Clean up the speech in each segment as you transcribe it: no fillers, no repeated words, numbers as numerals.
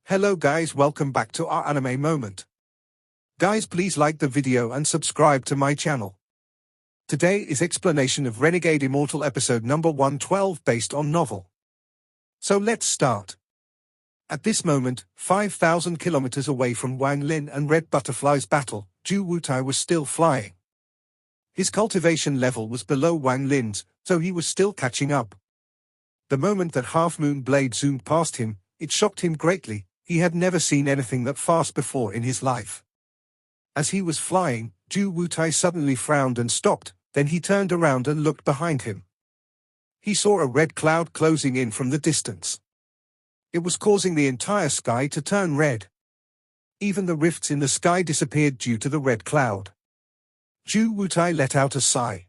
Hello guys, welcome back to our anime moment. Guys, please like the video and subscribe to my channel. Today is explanation of Renegade Immortal episode number 112 based on novel. So let's start. At this moment, 5,000 kilometers away from Wang Lin and Red Butterfly's battle, Zhu Wutai was still flying. His cultivation level was below Wang Lin's, so he was still catching up. The moment that Half Moon Blade zoomed past him, it shocked him greatly. He had never seen anything that fast before in his life. As he was flying, Zhu Wutai suddenly frowned and stopped, then he turned around and looked behind him. He saw a red cloud closing in from the distance. It was causing the entire sky to turn red. Even the rifts in the sky disappeared due to the red cloud. Zhu Wutai let out a sigh.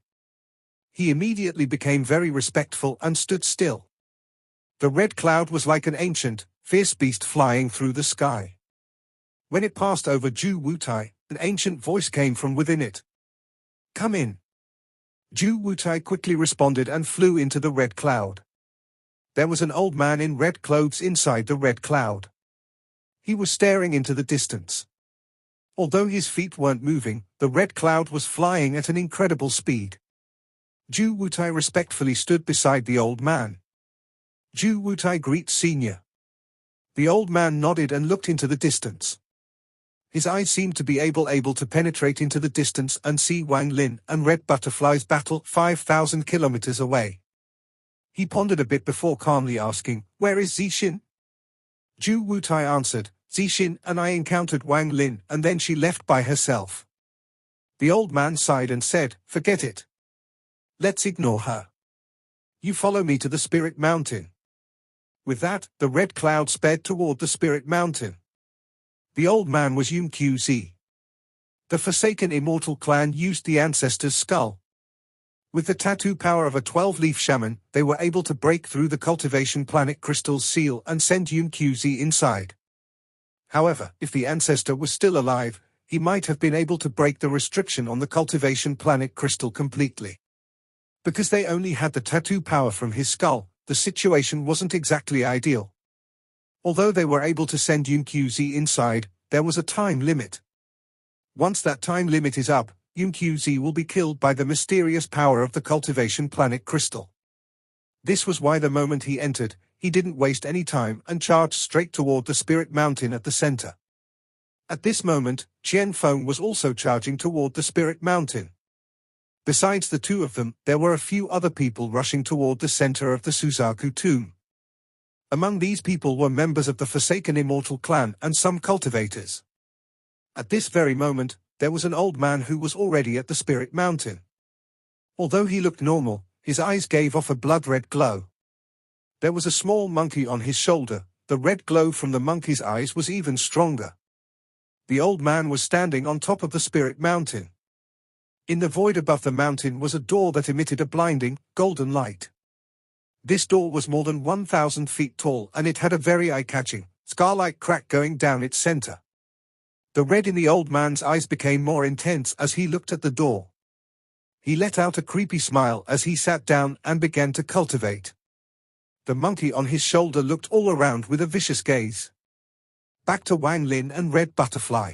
He immediately became very respectful and stood still. The red cloud was like an ancient, fierce beast flying through the sky. When it passed over Zhu Wutai, an ancient voice came from within it. "Come in." Zhu Wutai quickly responded and flew into the red cloud. There was an old man in red clothes inside the red cloud. He was staring into the distance. Although his feet weren't moving, the red cloud was flying at an incredible speed. Zhu Wutai respectfully stood beside the old man. Zhu Wutai greets Senior. The old man nodded and looked into the distance. His eyes seemed to be able to penetrate into the distance and see Wang Lin and Red Butterfly's battle 5,000 kilometers away. He pondered a bit before calmly asking, "Where is Zixin?" Zhu Wutai answered, "Zixin and I encountered Wang Lin and then she left by herself." The old man sighed and said, "Forget it. Let's ignore her. You follow me to the Spirit Mountain." With that, the red cloud sped toward the Spirit Mountain. The old man was Yun Qzi. The Forsaken Immortal clan used the ancestor's skull. With the tattoo power of a 12-leaf shaman, they were able to break through the cultivation planet crystal's seal and send Yun Qzi inside. However, if the ancestor was still alive, he might have been able to break the restriction on the cultivation planet crystal completely. Because they only had the tattoo power from his skull, the situation wasn't exactly ideal. Although they were able to send Yun Qzi inside, there was a time limit. Once that time limit is up, Yun Qzi will be killed by the mysterious power of the cultivation planet crystal. This was why the moment he entered, he didn't waste any time and charged straight toward the Spirit Mountain at the center. At this moment, Qian Feng was also charging toward the Spirit Mountain. Besides the two of them, there were a few other people rushing toward the center of the Suzaku tomb. Among these people were members of the Forsaken Immortal clan and some cultivators. At this very moment, there was an old man who was already at the Spirit Mountain. Although he looked normal, his eyes gave off a blood-red glow. There was a small monkey on his shoulder. The red glow from the monkey's eyes was even stronger. The old man was standing on top of the Spirit Mountain. In the void above the mountain was a door that emitted a blinding, golden light. This door was more than 1,000 feet tall and it had a very eye-catching, scar-like crack going down its center. The red in the old man's eyes became more intense as he looked at the door. He let out a creepy smile as he sat down and began to cultivate. The monkey on his shoulder looked all around with a vicious gaze. Back to Wang Lin and Red Butterfly.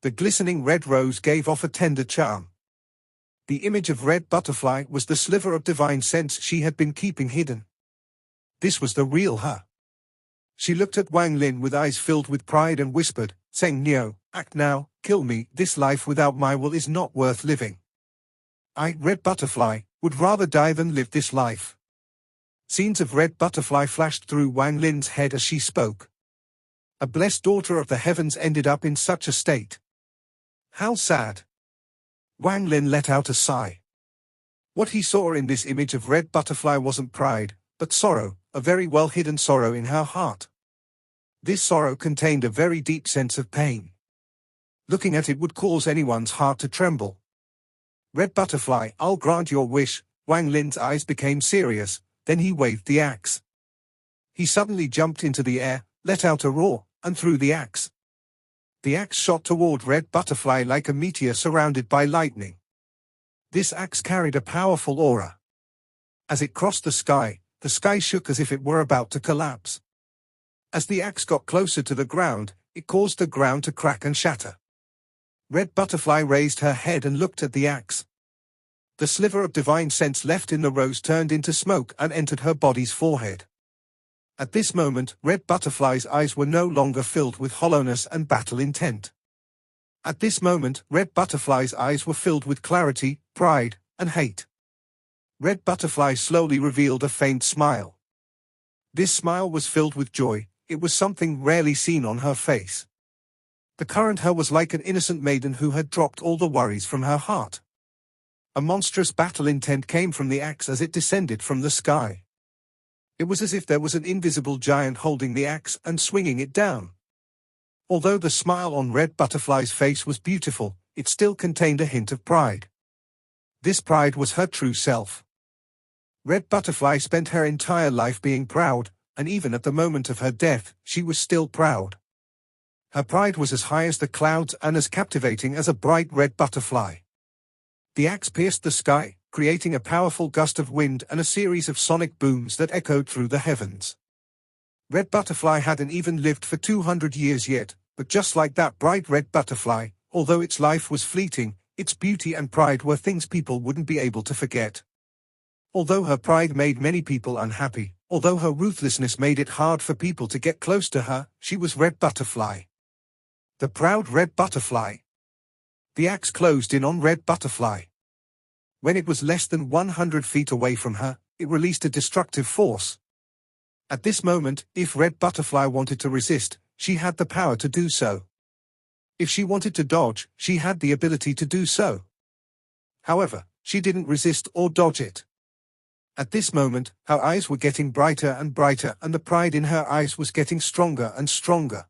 The glistening red rose gave off a tender charm. The image of Red Butterfly was the sliver of divine sense she had been keeping hidden. This was the real her. She looked at Wang Lin with eyes filled with pride and whispered, "Seng Nio, act now, kill me, this life without my will is not worth living. I, Red Butterfly, would rather die than live this life." Scenes of Red Butterfly flashed through Wang Lin's head as she spoke. A blessed daughter of the heavens ended up in such a state. How sad. Wang Lin let out a sigh. What he saw in this image of Red Butterfly wasn't pride, but sorrow, a very well-hidden sorrow in her heart. This sorrow contained a very deep sense of pain. Looking at it would cause anyone's heart to tremble. "Red Butterfly, I'll grant your wish." Wang Lin's eyes became serious, then he waved the axe. He suddenly jumped into the air, let out a roar, and threw the axe. The axe shot toward Red Butterfly like a meteor surrounded by lightning. This axe carried a powerful aura. As it crossed the sky shook as if it were about to collapse. As the axe got closer to the ground, it caused the ground to crack and shatter. Red Butterfly raised her head and looked at the axe. The sliver of divine sense left in the rose turned into smoke and entered her body's forehead. At this moment, Red Butterfly's eyes were no longer filled with hollowness and battle intent. At this moment, Red Butterfly's eyes were filled with clarity, pride, and hate. Red Butterfly slowly revealed a faint smile. This smile was filled with joy. It was something rarely seen on her face. The current her was like an innocent maiden who had dropped all the worries from her heart. A monstrous battle intent came from the axe as it descended from the sky. It was as if there was an invisible giant holding the axe and swinging it down. Although the smile on Red Butterfly's face was beautiful, it still contained a hint of pride. This pride was her true self. Red Butterfly spent her entire life being proud, and even at the moment of her death, she was still proud. Her pride was as high as the clouds and as captivating as a bright red butterfly. The axe pierced the sky, creating a powerful gust of wind and a series of sonic booms that echoed through the heavens. Red Butterfly hadn't even lived for 200 years yet, but just like that bright red butterfly, although its life was fleeting, its beauty and pride were things people wouldn't be able to forget. Although her pride made many people unhappy, although her ruthlessness made it hard for people to get close to her, she was Red Butterfly. The proud Red Butterfly. The axe closed in on Red Butterfly. When it was less than 100 feet away from her, it released a destructive force. At this moment, if Red Butterfly wanted to resist, she had the power to do so. If she wanted to dodge, she had the ability to do so. However, she didn't resist or dodge it. At this moment, her eyes were getting brighter and brighter and the pride in her eyes was getting stronger and stronger.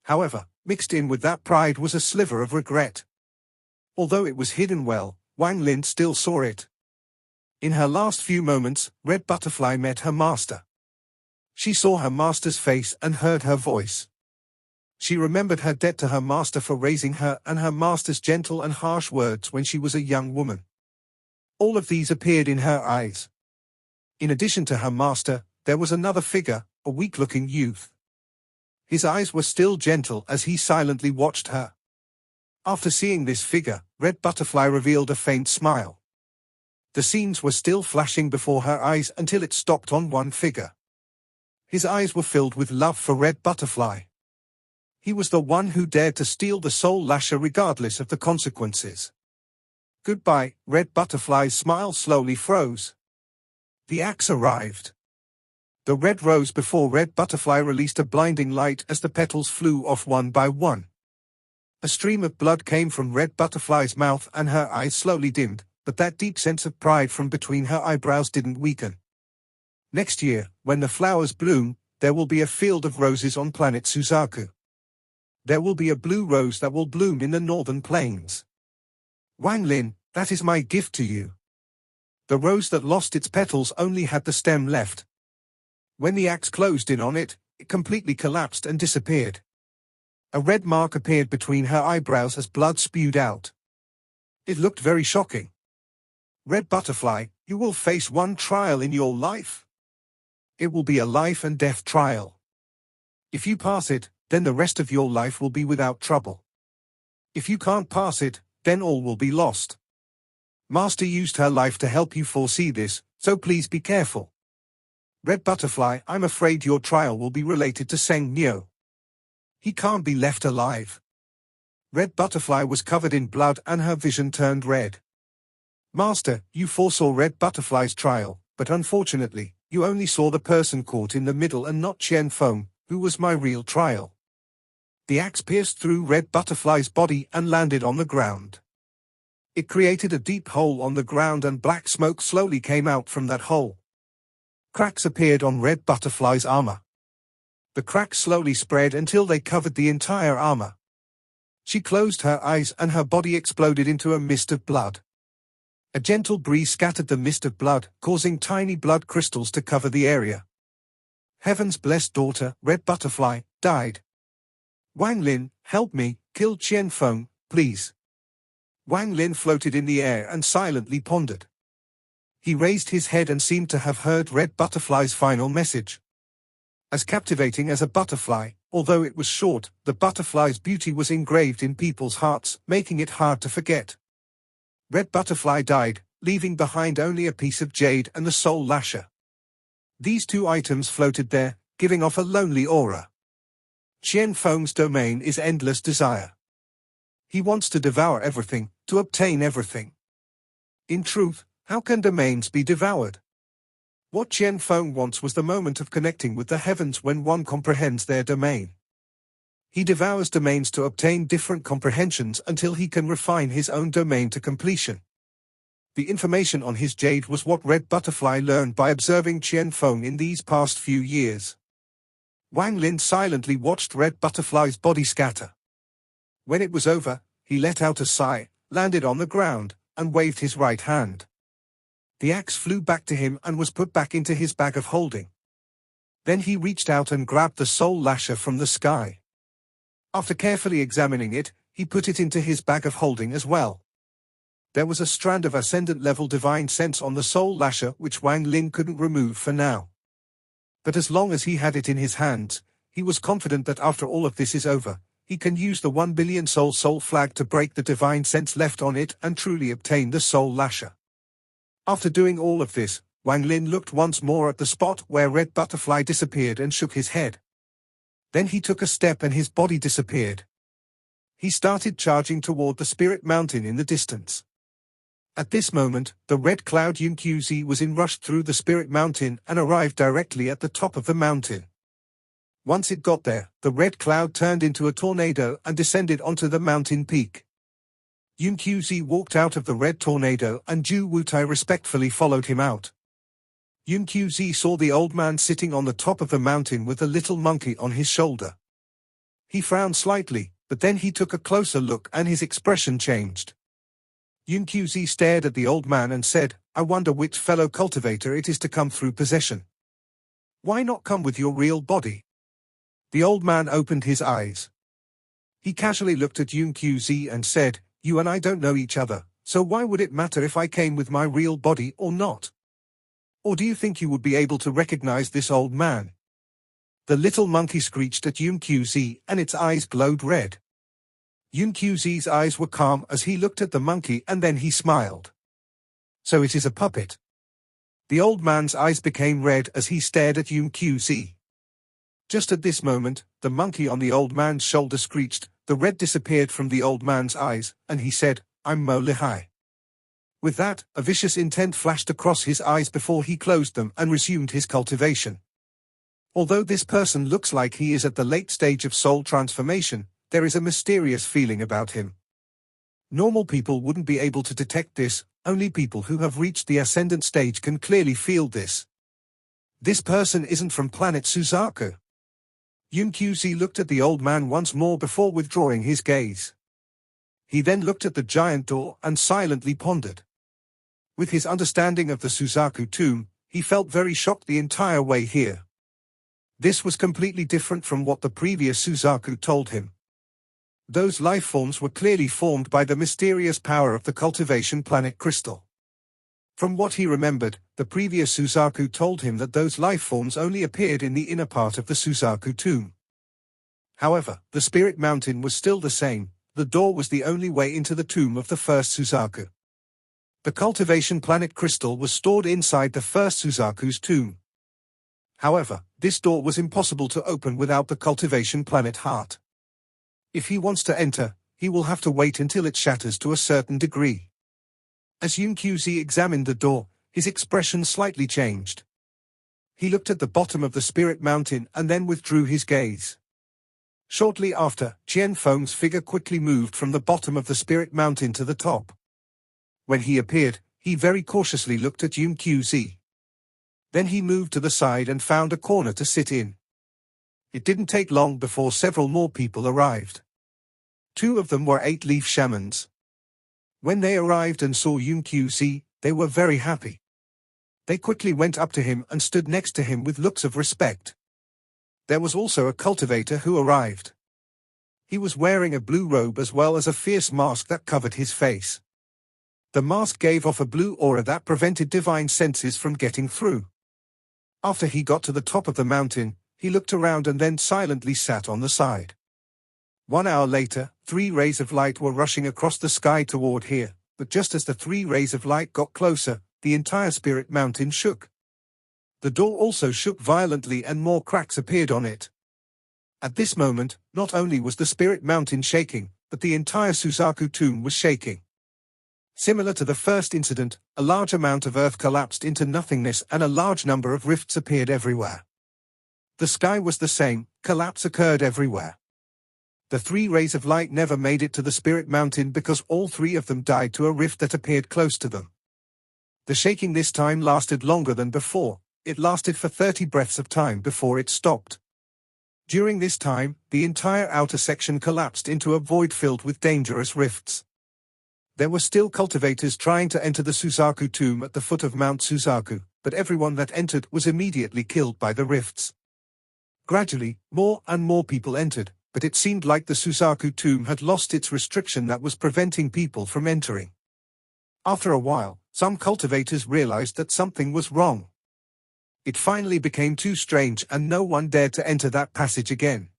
However, mixed in with that pride was a sliver of regret. Although it was hidden well, Wang Lin still saw it. In her last few moments, Red Butterfly met her master. She saw her master's face and heard her voice. She remembered her debt to her master for raising her and her master's gentle and harsh words when she was a young woman. All of these appeared in her eyes. In addition to her master, there was another figure, a weak-looking youth. His eyes were still gentle as he silently watched her. After seeing this figure, Red Butterfly revealed a faint smile. The scenes were still flashing before her eyes until it stopped on one figure. His eyes were filled with love for Red Butterfly. He was the one who dared to steal the Soul Lasher regardless of the consequences. Goodbye, Red Butterfly's smile slowly froze. The axe arrived. The red rose before Red Butterfly released a blinding light as the petals flew off one by one. A stream of blood came from Red Butterfly's mouth and her eyes slowly dimmed, but that deep sense of pride from between her eyebrows didn't weaken. Next year, when the flowers bloom, there will be a field of roses on planet Suzaku. There will be a blue rose that will bloom in the northern plains. Wang Lin, that is my gift to you. The rose that lost its petals only had the stem left. When the axe closed in on it, it completely collapsed and disappeared. A red mark appeared between her eyebrows as blood spewed out. It looked very shocking. Red Butterfly, you will face one trial in your life. It will be a life and death trial. If you pass it, then the rest of your life will be without trouble. If you can't pass it, then all will be lost. Master used her life to help you foresee this, so please be careful. Red Butterfly, I'm afraid your trial will be related to Seng Nyo. He can't be left alive. Red Butterfly was covered in blood and her vision turned red. Master, you foresaw Red Butterfly's trial, but unfortunately, you only saw the person caught in the middle and not Qian Feng, who was my real trial. The axe pierced through Red Butterfly's body and landed on the ground. It created a deep hole on the ground and black smoke slowly came out from that hole. Cracks appeared on Red Butterfly's armor. The cracks slowly spread until they covered the entire armor. She closed her eyes and her body exploded into a mist of blood. A gentle breeze scattered the mist of blood, causing tiny blood crystals to cover the area. Heaven's blessed daughter, Red Butterfly, died. Wang Lin, help me, kill Qian Feng, please. Wang Lin floated in the air and silently pondered. He raised his head and seemed to have heard Red Butterfly's final message. As captivating as a butterfly, although it was short, the butterfly's beauty was engraved in people's hearts, making it hard to forget. Red Butterfly died, leaving behind only a piece of jade and the soul lasher. These two items floated there, giving off a lonely aura. Qian Feng's domain is endless desire. He wants to devour everything, to obtain everything. In truth, how can domains be devoured? What Qian Feng wants was the moment of connecting with the heavens when one comprehends their domain. He devours domains to obtain different comprehensions until he can refine his own domain to completion. The information on his jade was what Red Butterfly learned by observing Qian Feng in these past few years. Wang Lin silently watched Red Butterfly's body scatter. When it was over, he let out a sigh, landed on the ground, and waved his right hand. The axe flew back to him and was put back into his bag of holding. Then he reached out and grabbed the soul lasher from the sky. After carefully examining it, he put it into his bag of holding as well. There was a strand of ascendant-level divine sense on the soul lasher which Wang Lin couldn't remove for now. But as long as he had it in his hands, he was confident that after all of this is over, he can use the 1 billion soul flag to break the divine sense left on it and truly obtain the soul lasher. After doing all of this, Wang Lin looked once more at the spot where Red Butterfly disappeared and shook his head. Then he took a step and his body disappeared. He started charging toward the Spirit Mountain in the distance. At this moment, the red cloud Yunqzi was in rushed through the Spirit Mountain and arrived directly at the top of the mountain. Once it got there, the red cloud turned into a tornado and descended onto the mountain peak. Yunqzi walked out of the red tornado and Zhu Wutai respectfully followed him out. Yunqzi saw the old man sitting on the top of the mountain with a little monkey on his shoulder. He frowned slightly, but then he took a closer look and his expression changed. Yunqzi stared at the old man and said, "I wonder which fellow cultivator it is to come through possession. Why not come with your real body?" The old man opened his eyes. He casually looked at Yunqzi and said, "You and I don't know each other, so why would it matter if I came with my real body or not? Or do you think you would be able to recognize this old man?" The little monkey screeched at Yunqzi and its eyes glowed red. Yunqzi's eyes were calm as he looked at the monkey and then he smiled. "So it is a puppet." The old man's eyes became red as he stared at Yunqzi. Just at this moment, the monkey on the old man's shoulder screeched, the red disappeared from the old man's eyes, and he said, "I'm Mo Lihai." With that, a vicious intent flashed across his eyes before he closed them and resumed his cultivation. Although this person looks like he is at the late stage of soul transformation, there is a mysterious feeling about him. Normal people wouldn't be able to detect this, only people who have reached the ascendant stage can clearly feel this. This person isn't from planet Suzaku. Yunqzi looked at the old man once more before withdrawing his gaze. He then looked at the giant door and silently pondered. With his understanding of the Suzaku tomb, he felt very shocked the entire way here. This was completely different from what the previous Suzaku told him. Those life forms were clearly formed by the mysterious power of the cultivation planet crystal. From what he remembered, the previous Suzaku told him that those life forms only appeared in the inner part of the Suzaku tomb. However, the Spirit Mountain was still the same, the door was the only way into the tomb of the first Suzaku. The cultivation planet crystal was stored inside the first Suzaku's tomb. However, this door was impossible to open without the cultivation planet heart. If he wants to enter, he will have to wait until it shatters to a certain degree. As Yunqzi examined the door, his expression slightly changed. He looked at the bottom of the Spirit Mountain and then withdrew his gaze. Shortly after, Qian Feng's figure quickly moved from the bottom of the Spirit Mountain to the top. When he appeared, he very cautiously looked at Yunqzi. Then he moved to the side and found a corner to sit in. It didn't take long before several more people arrived. 2 of them were 8-leaf shamans. When they arrived and saw Yunqzi, they were very happy. They quickly went up to him and stood next to him with looks of respect. There was also a cultivator who arrived. He was wearing a blue robe as well as a fierce mask that covered his face. The mask gave off a blue aura that prevented divine senses from getting through. After he got to the top of the mountain, He looked around and then silently sat on the side. 1 hour later, 3 rays of light were rushing across the sky toward here, but just as the 3 rays of light got closer, the entire spirit mountain shook. The door also shook violently and more cracks appeared on it. At this moment, not only was the spirit mountain shaking, but the entire Suzaku tomb was shaking. Similar to the first incident, a large amount of earth collapsed into nothingness and a large number of rifts appeared everywhere. The sky was the same, collapse occurred everywhere. The 3 rays of light never made it to the spirit mountain because all 3 of them died to a rift that appeared close to them. The shaking this time lasted longer than before. It lasted for 30 breaths of time before it stopped. During this time, the entire outer section collapsed into a void filled with dangerous rifts. There were still cultivators trying to enter the Suzaku tomb at the foot of Mount Suzaku, but everyone that entered was immediately killed by the rifts. Gradually, more and more people entered, but it seemed like the Suzaku tomb had lost its restriction that was preventing people from entering. After a while, some cultivators realized that something was wrong. It finally became too strange and no one dared to enter that passage again.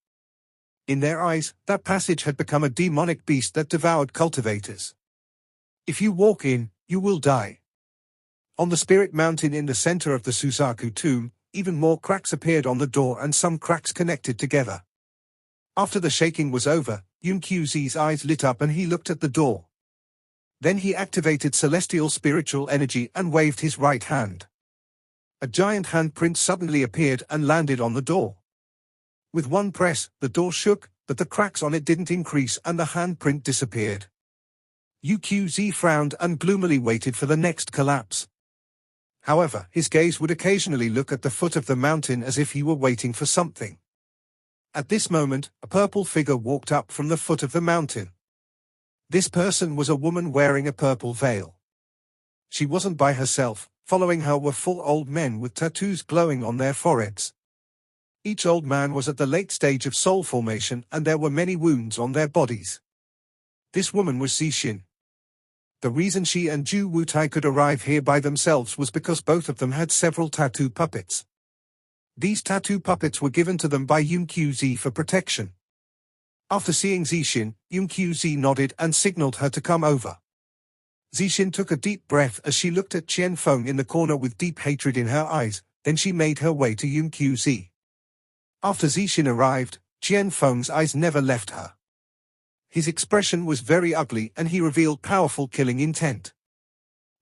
In their eyes, that passage had become a demonic beast that devoured cultivators. If you walk in, you will die. On the spirit mountain in the center of the Suzaku tomb, even more cracks appeared on the door and some cracks connected together. After the shaking was over, Yunqiuzi's eyes lit up and he looked at the door. Then he activated celestial spiritual energy and waved his right hand. A giant handprint suddenly appeared and landed on the door. With one press, the door shook, but the cracks on it didn't increase and the handprint disappeared. Yunqiuzi frowned and gloomily waited for the next collapse. However, his gaze would occasionally look at the foot of the mountain as if he were waiting for something. At this moment, a purple figure walked up from the foot of the mountain. This person was a woman wearing a purple veil. She wasn't by herself. Following her were 4 old men with tattoos glowing on their foreheads. Each old man was at the late stage of soul formation and there were many wounds on their bodies. This woman was Zixin. The reason she and Zhu Wutai could arrive here by themselves was because both of them had several tattoo puppets. These tattoo puppets were given to them by Yunqiuzi for protection. After seeing Zixin, Yunqiuzi nodded and signaled her to come over. Zixin took a deep breath as she looked at Qianfeng in the corner with deep hatred in her eyes, then she made her way to Yunqiuzi. After Zixin arrived, Qianfeng's eyes never left her. His expression was very ugly and he revealed powerful killing intent.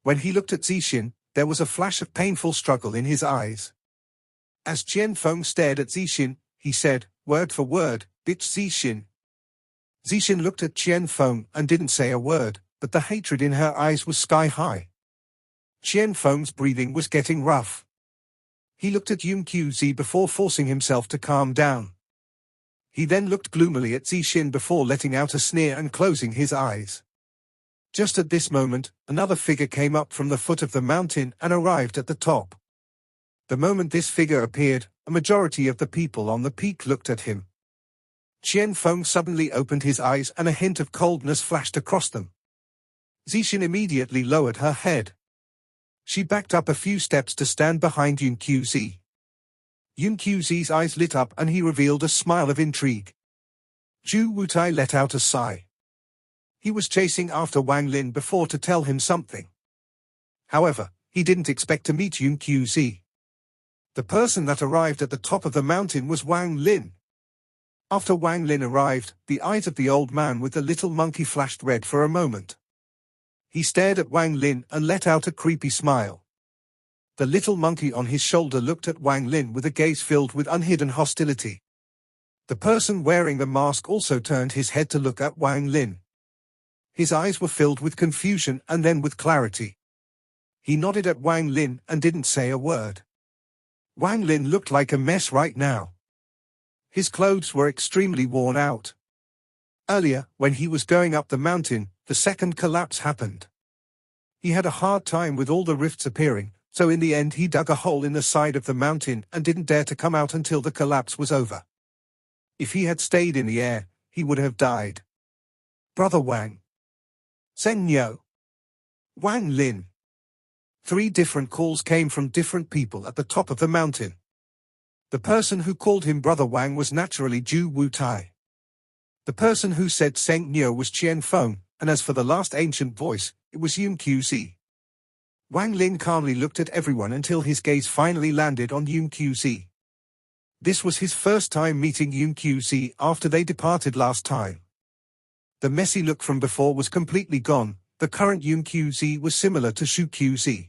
When he looked at Zixin, there was a flash of painful struggle in his eyes. As Qianfeng stared at Zixin, he said, word for word, bitch Zixin. Zixin looked at Qianfeng and didn't say a word, but the hatred in her eyes was sky-high. Qianfeng's breathing was getting rough. He looked at Yunqiuzi before forcing himself to calm down. He then looked gloomily at Zixin before letting out a sneer and closing his eyes. Just at this moment, another figure came up from the foot of the mountain and arrived at the top. The moment this figure appeared, a majority of the people on the peak looked at him. Qianfeng suddenly opened his eyes and a hint of coldness flashed across them. Zixin immediately lowered her head. She backed up a few steps to stand behind Yunqiuzi. Yunqiuzi's eyes lit up and he revealed a smile of intrigue. Zhu Wutai let out a sigh. He was chasing after Wang Lin before to tell him something. However, he didn't expect to meet Yunqiuzi. The person that arrived at the top of the mountain was Wang Lin. After Wang Lin arrived, the eyes of the old man with the little monkey flashed red for a moment. He stared at Wang Lin and let out a creepy smile. The little monkey on his shoulder looked at Wang Lin with a gaze filled with unhidden hostility. The person wearing the mask also turned his head to look at Wang Lin. His eyes were filled with confusion and then with clarity. He nodded at Wang Lin and didn't say a word. Wang Lin looked like a mess right now. His clothes were extremely worn out. Earlier, when he was going up the mountain, the second collapse happened. He had a hard time with all the rifts appearing, so in the end he dug a hole in the side of the mountain and didn't dare to come out until the collapse was over. If he had stayed in the air, he would have died. Brother Wang. Sen Yo. Wang Lin. 3 different calls came from different people at the top of the mountain. The person who called him Brother Wang was naturally Ju Wu Tai. The person who said Seng Nyo was Qian Feng, and as for the last ancient voice, it was Yun Qi. Wang Lin calmly looked at everyone until his gaze finally landed on Yun Qi. This was his first time meeting Yun Qi after they departed last time. The messy look from before was completely gone. The current Yun Qi was similar to Shu Qi.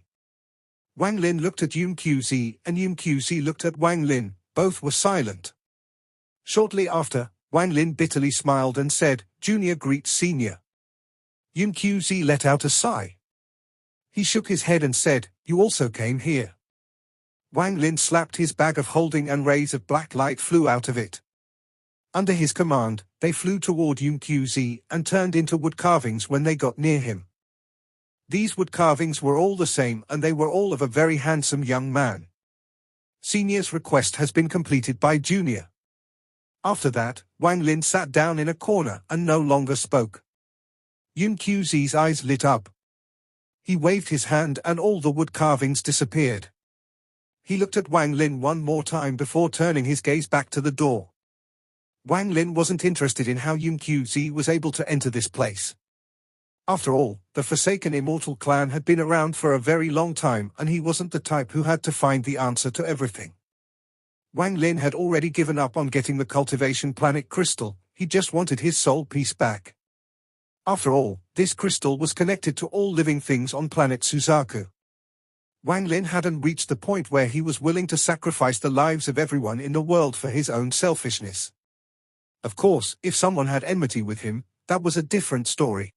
Wang Lin looked at Yun Qi and Yun Qi looked at Wang Lin. Both were silent. Shortly after, Wang Lin bitterly smiled and said, "Junior greets senior." Yun Qi let out a sigh. He shook his head and said, "You also came here." Wang Lin slapped his bag of holding and rays of black light flew out of it. Under his command, they flew toward Yun Qi and turned into wood carvings when they got near him. These wood carvings were all the same and they were all of a very handsome young man. Senior's request has been completed by Junior. After that, Wang Lin sat down in a corner and no longer spoke. Yun Qi's eyes lit up. He waved his hand and all the wood carvings disappeared. He looked at Wang Lin one more time before turning his gaze back to the door. Wang Lin wasn't interested in how Yun Qi was able to enter this place. After all, the Forsaken Immortal clan had been around for a very long time and he wasn't the type who had to find the answer to everything. Wang Lin had already given up on getting the cultivation planet crystal, he just wanted his soul piece back. After all, this crystal was connected to all living things on planet Suzaku. Wang Lin hadn't reached the point where he was willing to sacrifice the lives of everyone in the world for his own selfishness. Of course, if someone had enmity with him, that was a different story.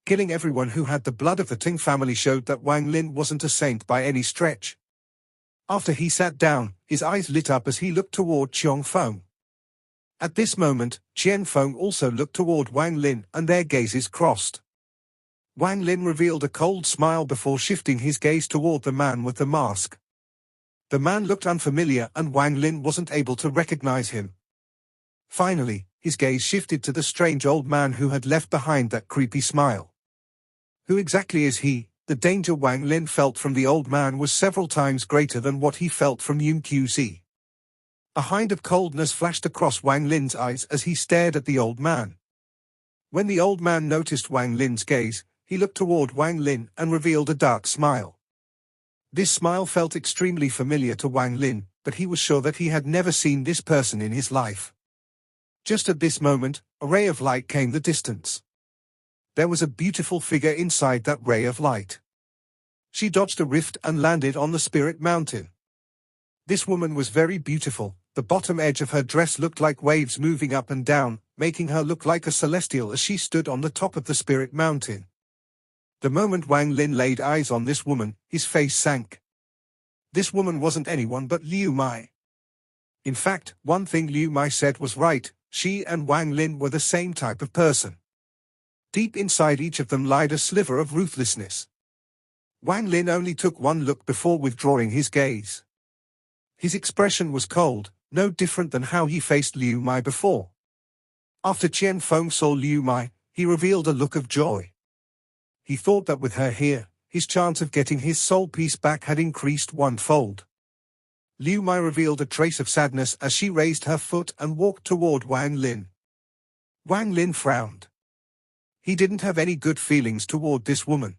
Killing everyone who had the blood of the Ting family showed that Wang Lin wasn't a saint by any stretch. After he sat down, his eyes lit up as he looked toward Qian Feng. At this moment, Qian Feng also looked toward Wang Lin and their gazes crossed. Wang Lin revealed a cold smile before shifting his gaze toward the man with the mask. The man looked unfamiliar and Wang Lin wasn't able to recognize him. Finally, his gaze shifted to the strange old man who had left behind that creepy smile. Who exactly is he? The danger Wang Lin felt from the old man was several times greater than what he felt from Yun Qi. A hint of coldness flashed across Wang Lin's eyes as he stared at the old man. When the old man noticed Wang Lin's gaze, he looked toward Wang Lin and revealed a dark smile. This smile felt extremely familiar to Wang Lin, but he was sure that he had never seen this person in his life. Just at this moment, a ray of light came the distance. There was a beautiful figure inside that ray of light. She dodged a rift and landed on the Spirit Mountain. This woman was very beautiful. The bottom edge of her dress looked like waves moving up and down, making her look like a celestial as she stood on the top of the Spirit Mountain. The moment Wang Lin laid eyes on this woman, his face sank. This woman wasn't anyone but Liu Mai. In fact, one thing Liu Mai said was right, she and Wang Lin were the same type of person. Deep inside each of them lied a sliver of ruthlessness. Wang Lin only took one look before withdrawing his gaze. His expression was cold, no different than how he faced Liu Mai before. After Qian Feng saw Liu Mai, he revealed a look of joy. He thought that with her here, his chance of getting his soul piece back had increased one-fold. Liu Mai revealed a trace of sadness as she raised her foot and walked toward Wang Lin. Wang Lin frowned. He didn't have any good feelings toward this woman.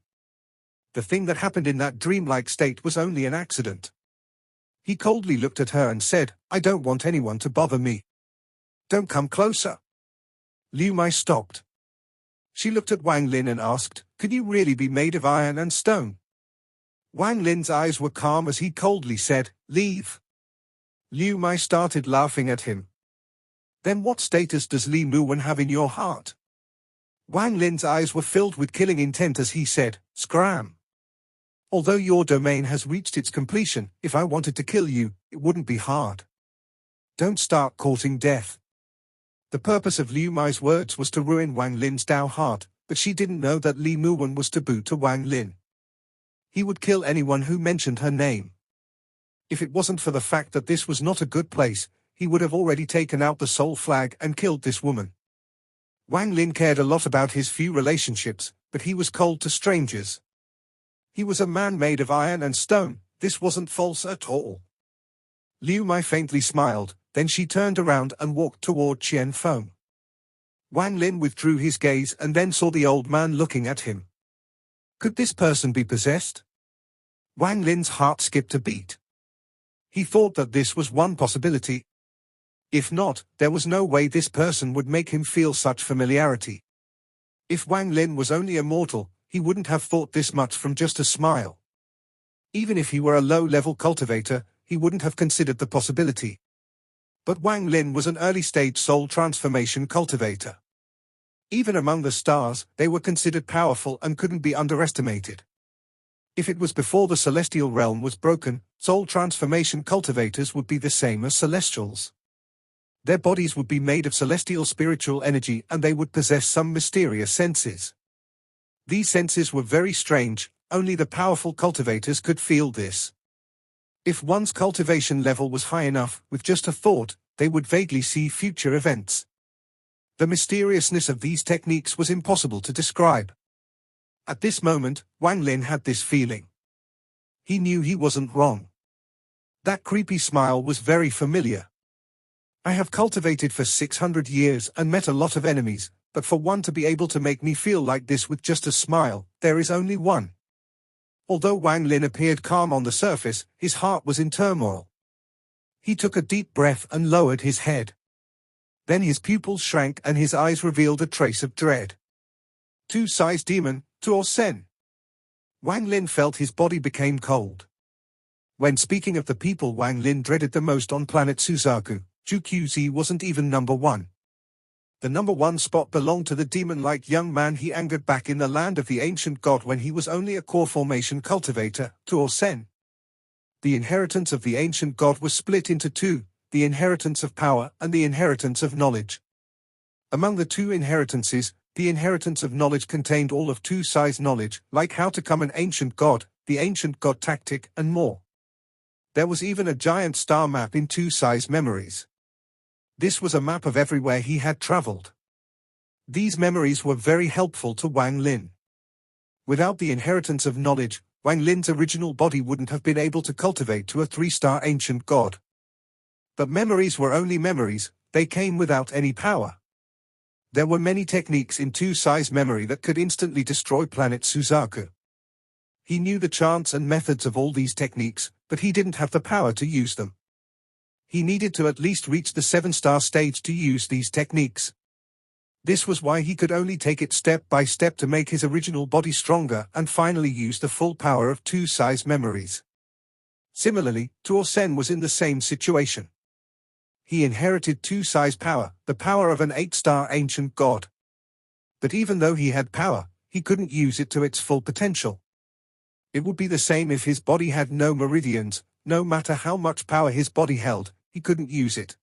The thing that happened in that dreamlike state was only an accident. He coldly looked at her and said, "I don't want anyone to bother me. Don't come closer." Liu Mai stopped. She looked at Wang Lin and asked, "Could you really be made of iron and stone?" Wang Lin's eyes were calm as he coldly said, "Leave." Liu Mai started laughing at him. "Then what status does Li Muwen have in your heart?" Wang Lin's eyes were filled with killing intent as he said, "Scram. Although your domain has reached its completion, if I wanted to kill you, it wouldn't be hard. Don't start courting death." The purpose of Liu Mai's words was to ruin Wang Lin's Dao heart, but she didn't know that Li Muwen was taboo to Wang Lin. He would kill anyone who mentioned her name. If it wasn't for the fact that this was not a good place, he would have already taken out the soul flag and killed this woman. Wang Lin cared a lot about his few relationships, but he was cold to strangers. He was a man made of iron and stone, this wasn't false at all. Liu Mai faintly smiled, then she turned around and walked toward Qian Feng. Wang Lin withdrew his gaze and then saw the old man looking at him. Could this person be possessed? Wang Lin's heart skipped a beat. He thought that this was one possibility. If not, there was no way this person would make him feel such familiarity. If Wang Lin was only a mortal, he wouldn't have thought this much from just a smile. Even if he were a low-level cultivator, he wouldn't have considered the possibility. But Wang Lin was an early-stage soul transformation cultivator. Even among the stars, they were considered powerful and couldn't be underestimated. If it was before the celestial realm was broken, soul transformation cultivators would be the same as celestials. Their bodies would be made of celestial spiritual energy and they would possess some mysterious senses. These senses were very strange, only the powerful cultivators could feel this. If one's cultivation level was high enough, with just a thought, they would vaguely see future events. The mysteriousness of these techniques was impossible to describe. At this moment, Wang Lin had this feeling. He knew he wasn't wrong. That creepy smile was very familiar. I have cultivated for 600 years and met a lot of enemies, but for one to be able to make me feel like this with just a smile, there is only one. Although Wang Lin appeared calm on the surface, his heart was in turmoil. He took a deep breath and lowered his head. Then his pupils shrank and his eyes revealed a trace of dread. Two-size demon, Tuo Sen. Wang Lin felt his body became cold. When speaking of the people Wang Lin dreaded the most on planet Suzaku, Juqzi wasn't even number one. The number one spot belonged to the demon-like young man he angered back in the land of the ancient god when he was only a core formation cultivator, Tuo Sen. The inheritance of the ancient god was split into two, the inheritance of power and the inheritance of knowledge. Among the two inheritances, the inheritance of knowledge contained all of two-size knowledge, like how to become an ancient god, the ancient god tactic, and more. There was even a giant star map in two-size memories. This was a map of everywhere he had traveled. These memories were very helpful to Wang Lin. Without the inheritance of knowledge, Wang Lin's original body wouldn't have been able to cultivate to a 3-star ancient god. But memories were only memories, they came without any power. There were many techniques in two-size memory that could instantly destroy planet Suzaku. He knew the chants and methods of all these techniques, but he didn't have the power to use them. He needed to at least reach the 7-star stage to use these techniques. This was why he could only take it step by step to make his original body stronger and finally use the full power of two-size memories. Similarly, Tuo Sen was in the same situation. He inherited two-size power, the power of an 8-star ancient god. But even though he had power, he couldn't use it to its full potential. It would be the same if his body had no meridians. No matter how much power his body held, he couldn't use it.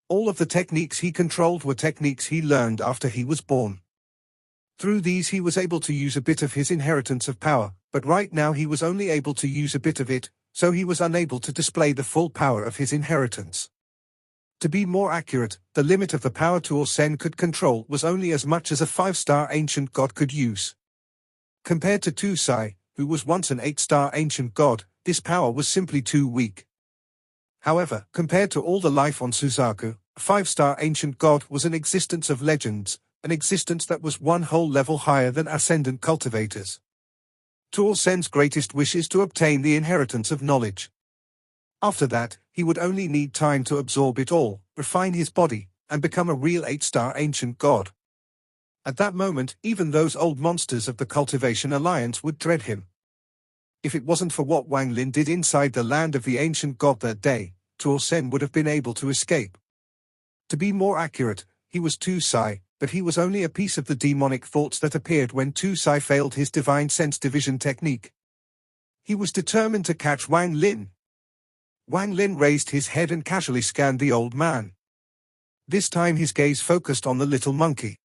All of the techniques he controlled were techniques he learned after he was born. Through these he was able to use a bit of his inheritance of power, but right now he was only able to use a bit of it, so he was unable to display the full power of his inheritance. To be more accurate, the limit of the power Tuo Sen could control was only as much as a 5-star ancient god could use. Compared to Tusai, who was once an 8-star ancient god, this power was simply too weak. However, compared to all the life on Suzaku, a 5-star ancient god was an existence of legends, an existence that was one whole level higher than ascendant cultivators. Tuo Sen's greatest wish is to obtain the inheritance of knowledge. After that, he would only need time to absorb it all, refine his body, and become a real 8-star ancient god. At that moment, even those old monsters of the Cultivation Alliance would dread him. If it wasn't for what Wang Lin did inside the land of the ancient god that day, Tuo Sen would have been able to escape. To be more accurate, he was Tusai, but he was only a piece of the demonic thoughts that appeared when Tusai failed his divine sense division technique. He was determined to catch Wang Lin. Wang Lin raised his head and casually scanned the old man. This time his gaze focused on the little monkey.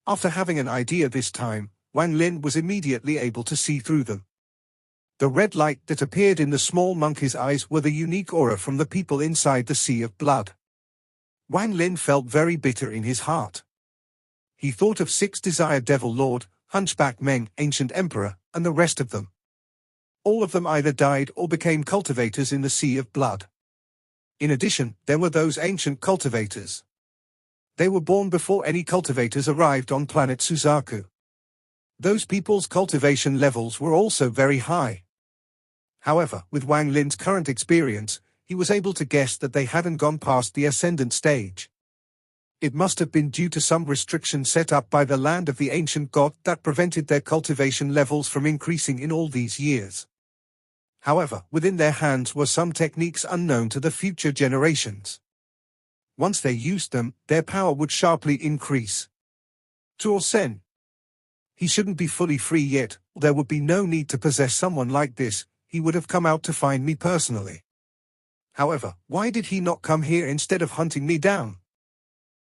After having an idea this time, Wang Lin was immediately able to see through them. The red light that appeared in the small monkey's eyes were the unique aura from the people inside the Sea of Blood. Wang Lin felt very bitter in his heart. He thought of 6 Desire Devil Lord, Hunchback Meng, Ancient Emperor, and the rest of them. All of them either died or became cultivators in the Sea of Blood. In addition, there were those ancient cultivators. They were born before any cultivators arrived on planet Suzaku. Those people's cultivation levels were also very high. However, with Wang Lin's current experience, he was able to guess that they hadn't gone past the ascendant stage. It must have been due to some restriction set up by the land of the ancient god that prevented their cultivation levels from increasing in all these years. However, within their hands were some techniques unknown to the future generations. Once they used them, their power would sharply increase. Sen. He shouldn't be fully free yet, there would be no need to possess someone like this, he would have come out to find me personally. However, why did he not come here instead of hunting me down?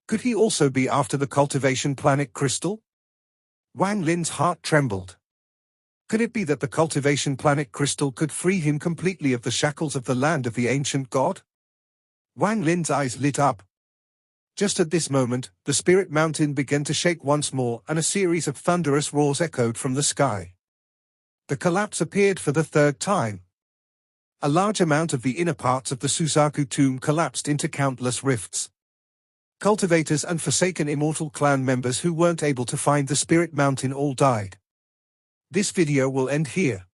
Could he also be after the cultivation planet crystal? Wang Lin's heart trembled. Could it be that the cultivation planet crystal could free him completely of the shackles of the land of the ancient god? Wang Lin's eyes lit up. Just at this moment, the spirit mountain began to shake once more and a series of thunderous roars echoed from the sky. The collapse appeared for the third time. A large amount of the inner parts of the Suzaku tomb collapsed into countless rifts. Cultivators and Forsaken Immortal clan members who weren't able to find the spirit mountain all died. This video will end here.